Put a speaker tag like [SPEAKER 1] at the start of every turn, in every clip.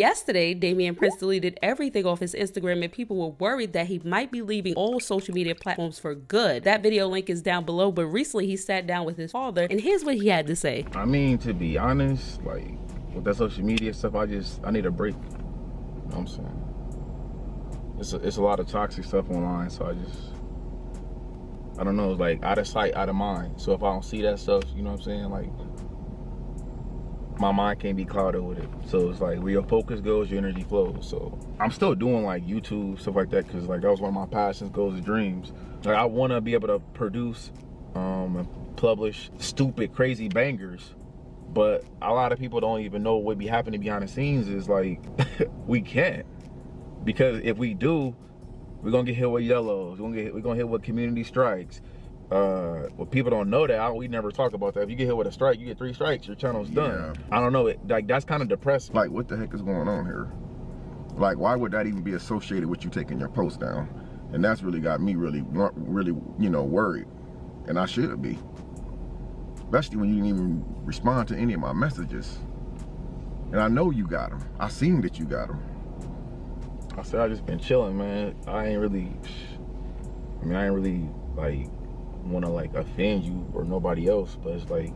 [SPEAKER 1] Yesterday, Damien Prince deleted everything off his Instagram and people were worried that he might be leaving all social media platforms for good. That video link is down below, but recently he sat down with his father and here's what he had to say.
[SPEAKER 2] I mean, to be honest, like with that social media stuff, I need a break. You know what I'm saying? It's a lot of toxic stuff online, so I don't know, it's like out of sight, out of mind. So if I don't see that stuff, you know what I'm saying, like my mind can't be clouded with it. So it's like where your focus goes, your energy flows. So I'm still doing like YouTube, stuff like that, because like that was one of my passions, goals, and dreams. Like I want to be able to produce and publish stupid, crazy bangers. But a lot of people don't even know what be happening behind the scenes is like, we can't. Because if we do, we're gonna get hit with yellows, we're gonna hit with community strikes. Well, people don't know that. We never talk about that. If you get hit with a strike, you get 3 strikes, your channel's done. I don't know, like that's kind of depressing.
[SPEAKER 3] Like what the heck is going on here? Like why would that even be associated with you taking your post down? And that's really got me really, you know, worried. And I should be. Especially when you didn't even respond to any of my messages. And I know you got them. I seen that you got them.
[SPEAKER 2] I said I just been chilling, man. I ain't really like want to like offend you or nobody else, but it's like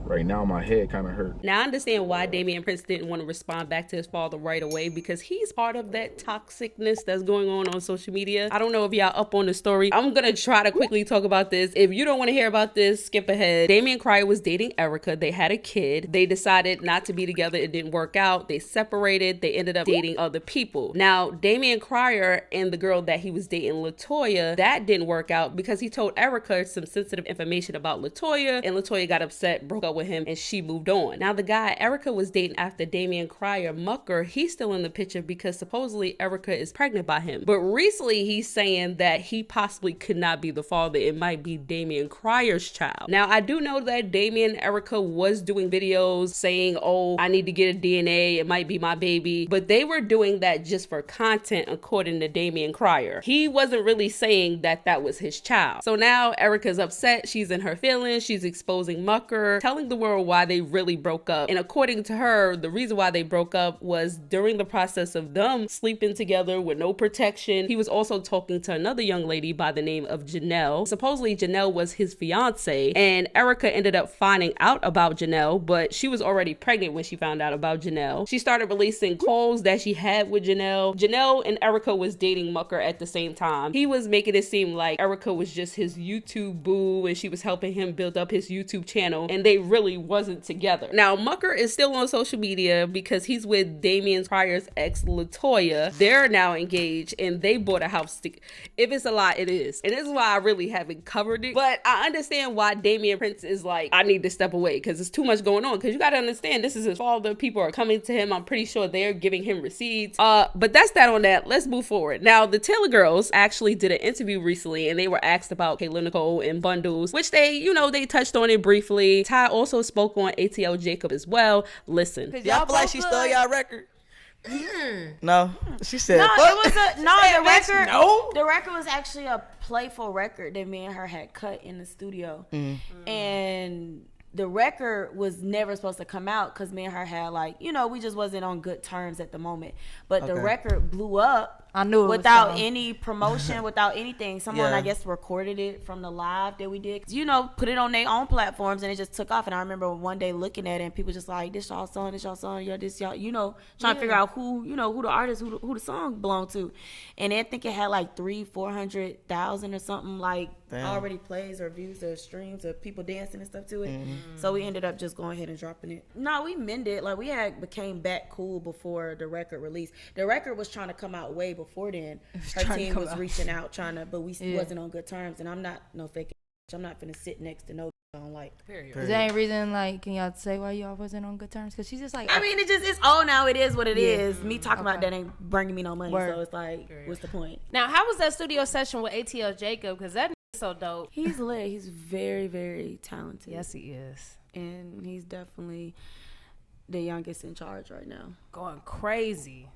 [SPEAKER 2] right now my head kind of hurt.
[SPEAKER 1] Now I understand why Damien Prince didn't want to respond back to his father right away, because he's part of that toxicness that's going on social media. I don't know if y'all up on the story. I'm gonna try to quickly talk about this. If you don't want to hear about this, skip ahead. Damion Cryer was dating Erica. They had a kid. They decided not to be together. It didn't work out. They separated. They ended up dating other people. Now Damion Cryer and the girl that he was dating, Latoya, that didn't work out because he told Erica some sensitive information about Latoya, and Latoya got upset, broke up with him, and she moved on. Now the guy Erica was dating after Damion Cryer, MUCKER, he's still in the picture because supposedly Erica is pregnant by him. But recently he's saying that he possibly could not be the father. It might be Damion Cryer's child. Now I do know that Damien and Erica was doing videos saying, oh, I need to get a DNA, it might be my baby, but they were doing that just for content according to Damion Cryer. He wasn't really saying that that was his child. So now Erica's upset, she's in her feelings, she's exposing MUCKER, telling the world why they really broke up. And according to her, the reason why they broke up was during the process of them sleeping together with no protection. He was also talking to another young lady by the name of Janelle. Supposedly Janelle was his fiance, and Erica ended up finding out about Janelle, but she was already pregnant when she found out about Janelle. She started releasing calls that she had with Janelle. Janelle and Erica was dating MUCKER at the same time. He was making it seem like Erica was just his YouTube boo and she was helping him build up his YouTube channel, and they really wasn't together. Now MUCKER is still on social media because he's with Damien Cryer's ex Latoya. They're now engaged and they bought a house. If it's a lie, it is. And this is why I really haven't covered it. But I understand why Damien Prince is like, I need to step away because there's too much going on. Because you got to understand, this is his father. People are coming to him. I'm pretty sure they're giving him receipts. But that's that on that. Let's move forward. Now, the TiTaylor girls actually did an interview recently and they were asked about Kayla Nicole and bundles, which they, you know, they touched on it briefly. Ty also spoke on ATL Jacob as well. Listen.
[SPEAKER 4] Y'all feel like she stole y'all record? No, she said.
[SPEAKER 5] No, it was a the record.
[SPEAKER 4] No,
[SPEAKER 5] the record was actually a playful record that me and her had cut in the studio, and the record was never supposed to come out because me and her had, like, you know, we just wasn't on good terms at the moment. But the record blew up.
[SPEAKER 4] I knew it
[SPEAKER 5] without
[SPEAKER 4] was
[SPEAKER 5] any promotion, without anything. Someone, I guess, recorded it from the live that we did. You know, put it on their own platforms, and it just took off. And I remember one day looking at it, and people just like, this y'all song, yeah, this y'all, you know, trying to figure out who, you know, who the artist, who the song belonged to. And I think it had like 300,000-400,000 or something, like already plays or views or streams or people dancing and stuff to it. So we ended up just going ahead and dropping it. No, we mended. Like, we had became back cool before the record release. The record was trying to come out way before then. Her team was reaching out trying to, but we wasn't on good terms. And I'm not no fake. I'm not finna sit next to no I don't like. Period.
[SPEAKER 6] Is there any reason, like, can y'all say why y'all wasn't on good terms? Because she's just like,
[SPEAKER 5] I mean, it's old now. It is what it is. Me talking about that ain't bringing me no money. So it's like, what's the point?
[SPEAKER 7] Now, how was that studio session with ATL Jacob? Because that is so dope.
[SPEAKER 5] He's lit. He's very, very talented.
[SPEAKER 7] Yes, he is.
[SPEAKER 5] And he's definitely the youngest in charge right now.
[SPEAKER 7] Going crazy.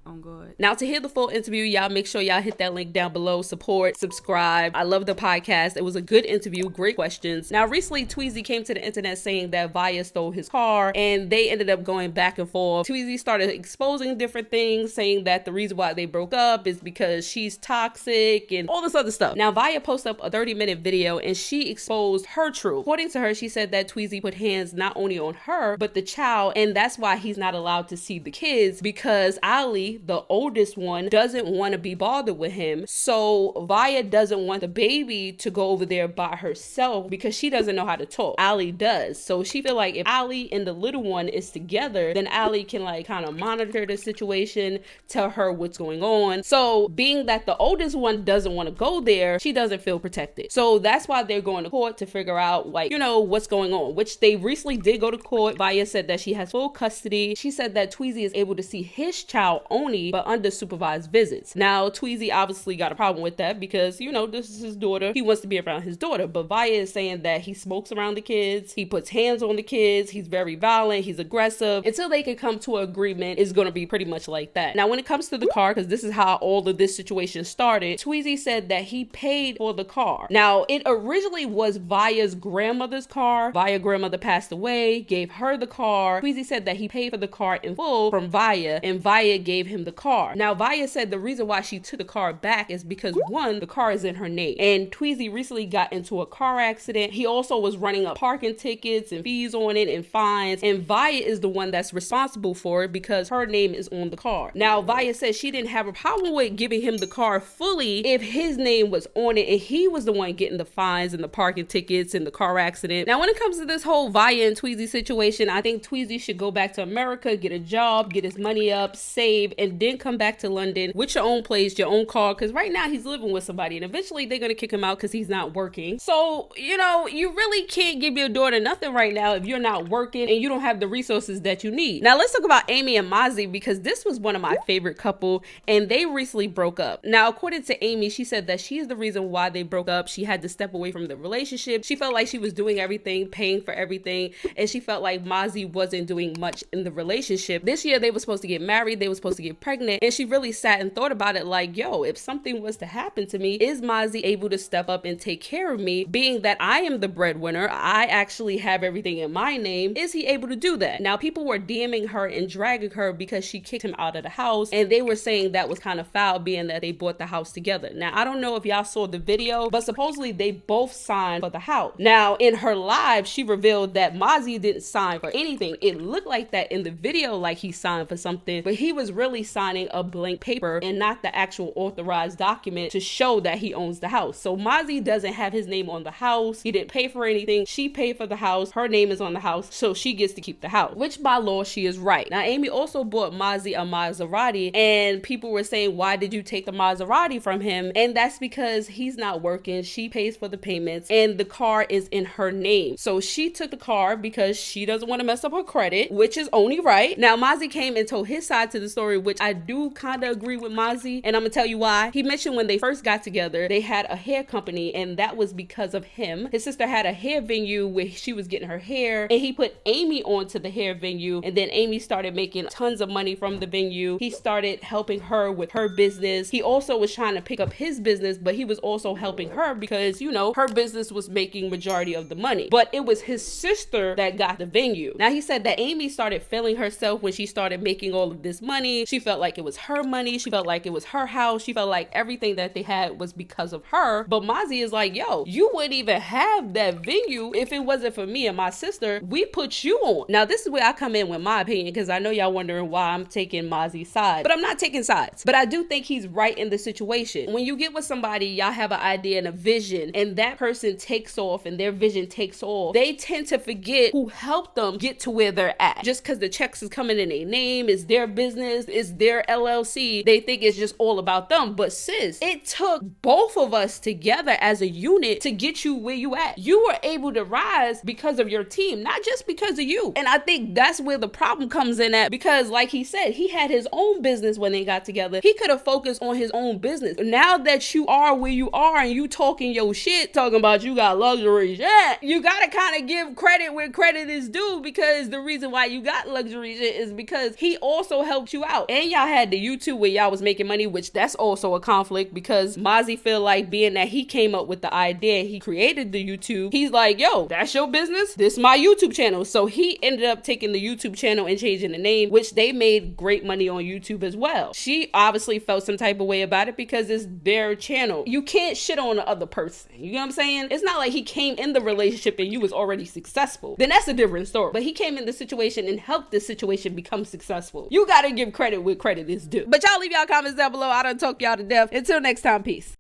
[SPEAKER 5] Oh, good.
[SPEAKER 1] Now, to hear the full interview, y'all make sure y'all hit that link down below. Support, subscribe. I love the podcast. It was a good interview, great questions. Now, recently, Tweezy came to the internet saying that Vaya stole his car, and they ended up going back and forth. Tweezy started exposing different things, saying that the reason why they broke up is because she's toxic and all this other stuff. Now, Vaya posted up a 30-minute video, and she exposed her truth. According to her, she said that Tweezy put hands not only on her, but the child, and that's why he's not allowed to see the kids, because Ali, the oldest one, doesn't want to be bothered with him. So Vaya doesn't want the baby to go over there by herself because she doesn't know how to talk. Ali does. So she feel like if Ali and the little one is together, then Ali can like kind of monitor the situation, tell her what's going on. So being that the oldest one doesn't want to go there, she doesn't feel protected. So that's why they're going to court to figure out like, you know, what's going on, which they recently did go to court. Vaya said that she has full custody. She said that Tweezy is able to see his child only, but under supervised visits. Now, Tweezy obviously got a problem with that because, you know, this is his daughter. He wants to be around his daughter, but Vaya is saying that he smokes around the kids. He puts hands on the kids. He's very violent. He's aggressive. Until they can come to an agreement, it's going to be pretty much like that. Now, when it comes to the car, because this is how all of this situation started, Tweezy said that he paid for the car. Now, it originally was Vaya's grandmother's car. Vaya's grandmother passed away, gave her the car. Tweezy said that he paid for the car in full from Vaya, and Vaya gave him the car. Now, Vaya said the reason why she took the car back is because, one, the car is in her name, and Tweezy recently got into a car accident. He also was running up parking tickets and fees on it and fines, and Vaya is the one that's responsible for it because her name is on the car. Now, Vaya said she didn't have a problem with giving him the car fully if his name was on it and he was the one getting the fines and the parking tickets and the car accident. Now, when it comes to this whole Vaya and Tweezy situation, I think Tweezy should go back to America, get a job, get his money up, save, and then come back to London with your own place, your own car, because right now he's living with somebody and eventually they're going to kick him out because he's not working. So, you know, you really can't give your daughter nothing right now if you're not working and you don't have the resources that you need. Now, let's talk about Amy and Mazi, because this was one of my favorite couple and they recently broke up. Now, according to Amy, she said that she's the reason why they broke up. She had to step away from the relationship. She felt like she was doing everything, paying for everything, and she felt like Mazi wasn't doing much in the relationship. This year, they were supposed to get married, they were supposed to get pregnant, and she really sat and thought about it like, yo, if something was to happen to me, is Mazi able to step up and take care of me? Being that I am the breadwinner, I actually have everything in my name, is he able to do that? Now, people were DMing her and dragging her because she kicked him out of the house, and they were saying that was kind of foul, being that they bought the house together. Now, I don't know if y'all saw the video, but supposedly they both signed for the house. Now, in her live, she revealed that Mazi didn't sign for anything. It looked like that in the video, like he signed for something, but he was really signing a blank paper and not the actual authorized document to show that he owns the house. So Mazi doesn't have his name on the house. He didn't pay for anything. She paid for the house. Her name is on the house, so she gets to keep the house, which by law she is right. Now, Amy also bought Mazi a Maserati, and people were saying, why did you take the Maserati from him? And that's because he's not working. She pays for the payments and the car is in her name. So she took the car because she doesn't want to mess up her credit, which is only right. Now, Mazi came and told his side to the story, which I do kind of agree with Mazi, and I'm gonna tell you why. He mentioned when they first got together, they had a hair company, and that was because of him. His sister had a hair venue where she was getting her hair, and he put Amy onto the hair venue, and then Amy started making tons of money from the venue. He started helping her with her business. He also was trying to pick up his business, but he was also helping her because, you know, her business was making majority of the money, but it was his sister that got the venue. Now, he said that Amy started feeling herself when she started making all of this money. She felt like it was her money. She felt like it was her house. She felt like everything that they had was because of her. But Mazi is like, yo, you wouldn't even have that venue if it wasn't for me and my sister. We put you on. Now, this is where I come in with my opinion, because I know y'all wondering why I'm taking Mazi's side, but I'm not taking sides. But I do think he's right in the situation. When you get with somebody, y'all have an idea and a vision, and that person takes off and their vision takes off, they tend to forget who helped them get to where they're at. Just because the checks is coming in their name, it's their business, it's their LLC, they think it's just all about them. But sis, it took both of us together as a unit to get you where you at. You were able to rise because of your team, not just because of you. And I think that's where the problem comes in at, because like he said, he had his own business when they got together. He could have focused on his own business. Now that you are where you are and you talking your shit, talking about you got luxury shit, you gotta kind of give credit where credit is due, because the reason why you got luxury shit is because he also helped you out. and y'all had the YouTube where y'all was making money, which that's also a conflict because Mazi feel like being that he came up with the idea, he created the YouTube, he's like, yo, that's your business, this is my YouTube channel. So he ended up taking the YouTube channel and changing the name, which they made great money on YouTube as well. She obviously felt some type of way about it because it's their channel. You can't shit on the other person. You know what I'm saying? It's not like he came in the relationship and you was already successful. Then that's a different story. But he came in the situation and helped this situation become successful. You gotta give credit where credit is due. But y'all leave y'all comments down below. I done talk y'all to death. Until next time, peace.